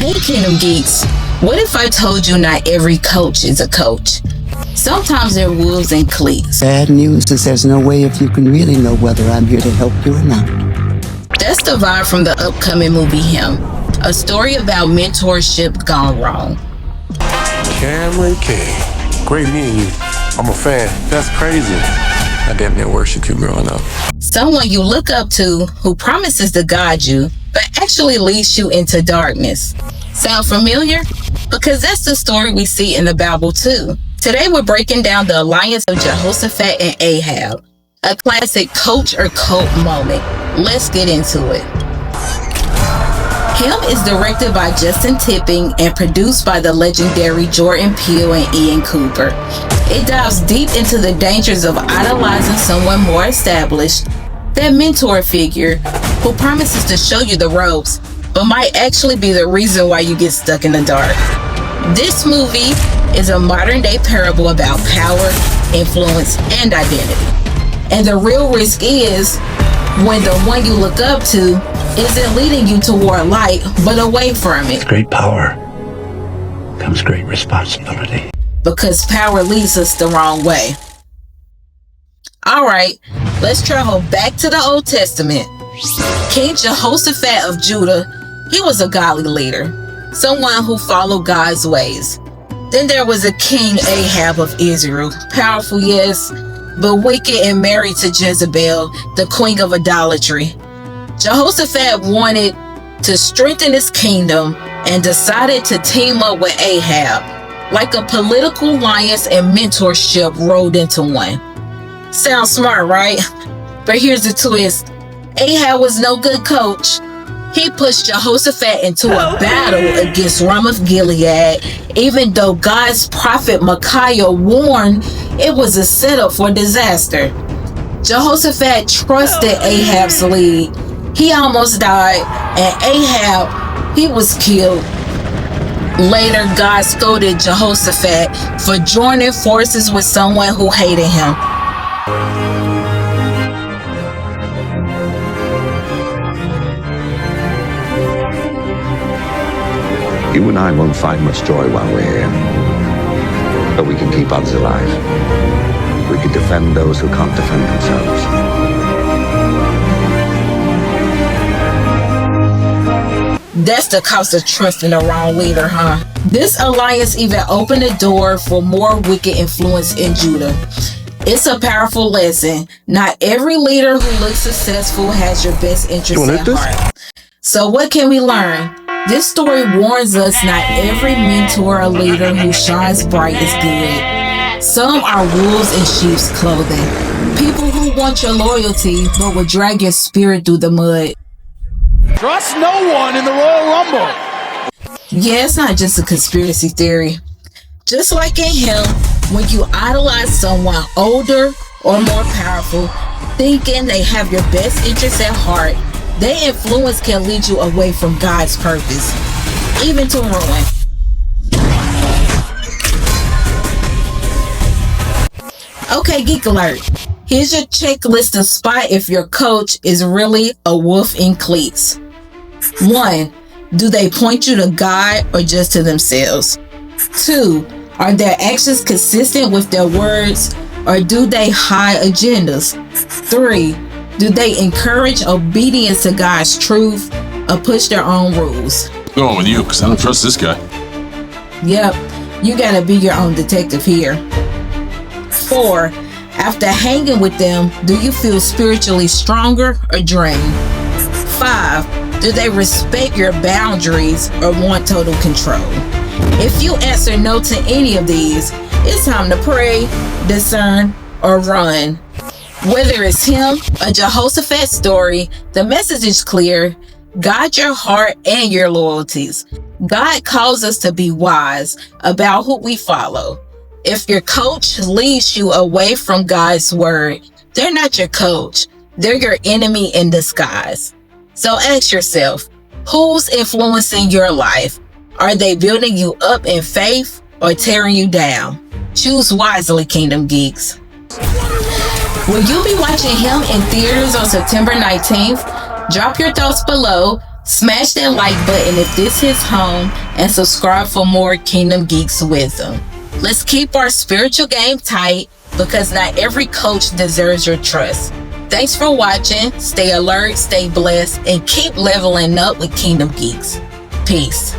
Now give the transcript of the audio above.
Hey Kingdom Geekz, what if I told you not every coach is a coach? Sometimes they're wolves in cleats. Bad news is there's no way if you can really know whether I'm here to help you or not. That's the vibe from the upcoming movie Him, a story about mentorship gone wrong. Cameron King, great meeting you. I'm a fan. That's crazy. I damn near worshiped you growing up. Someone you look up to who promises to guide you, but actually leads you into darkness. Sound familiar? Because that's the story we see in the Bible too. Today we're breaking down the alliance of Jehoshaphat and Ahab, a classic coach or cult moment. Let's get into it. Him is directed by Justin Tipping and produced by the legendary Jordan Peele and Ian Cooper. It dives deep into the dangers of idolizing someone more established, that mentor figure who promises to show you the ropes, but might actually be the reason why you get stuck in the dark. This movie is a modern day parable about power, influence, and identity. And the real risk is when the one you look up to isn't leading you toward light, but away from it. With great power comes great responsibility. Because power leads us the wrong way. Alright, let's travel back to the Old Testament. King Jehoshaphat of Judah, he was a godly leader, someone who followed God's ways. Then there was a king Ahab of Israel, powerful yes, but wicked and married to Jezebel, the queen of idolatry. Jehoshaphat wanted to strengthen his kingdom and decided to team up with Ahab, like a political alliance and mentorship rolled into one. Sounds smart, right? But here's the twist. Ahab was no good coach. He pushed Jehoshaphat into a battle against Ramoth Gilead, even though God's prophet Micaiah warned it was a setup for disaster. Jehoshaphat trusted Ahab's lead. He almost died, and Ahab, he was killed. Later, God scolded Jehoshaphat for joining forces with someone who hated him. You and I won't find much joy while we're here, but we can keep others alive. We can defend those who can't defend themselves. That's the cost of trusting the wrong leader, huh? This alliance even opened the door for more wicked influence in Judah. It's a powerful lesson. Not every leader who looks successful has your best interest at heart. So what can we learn? This story warns us not every mentor or leader who shines bright is good. Some are wolves in sheep's clothing. People who want your loyalty but will drag your spirit through the mud. Trust no one in the Royal Rumble. Yeah, it's not just a conspiracy theory. Just like in Him, when you idolize someone older or more powerful, thinking they have your best interests at heart, their influence can lead you away from God's purpose, even to ruin. Okay, Geek Alert. Here's your checklist to spot if your coach is really a wolf in cleats. 1. Do they point you to God or just to themselves? 2. Are their actions consistent with their words or do they hide agendas? 3. Do they encourage obedience to God's truth or push their own rules? Going with you because I don't trust this guy. Yep, you gotta be your own detective here. 4. After hanging with them, do you feel spiritually stronger or drained? 5. Do they respect your boundaries or want total control? If you answer no to any of these, it's time to pray, discern, or run. Whether it's Him, a Jehoshaphat story, the message is clear. Guard your heart and your loyalties. God calls us to be wise about who we follow. If your coach leads you away from God's word, they're not your coach. They're your enemy in disguise. So ask yourself, who's influencing your life? Are they building you up in faith or tearing you down? Choose wisely, Kingdom Geekz. Will you be watching Him in theaters on September 19th? Drop your thoughts below. Smash that like button if this hits home and subscribe for more Kingdom Geekz wisdom. Let's keep our spiritual game tight because not every coach deserves your trust. Thanks for watching. Stay alert, stay blessed, and keep leveling up with Kingdom Geekz. Peace.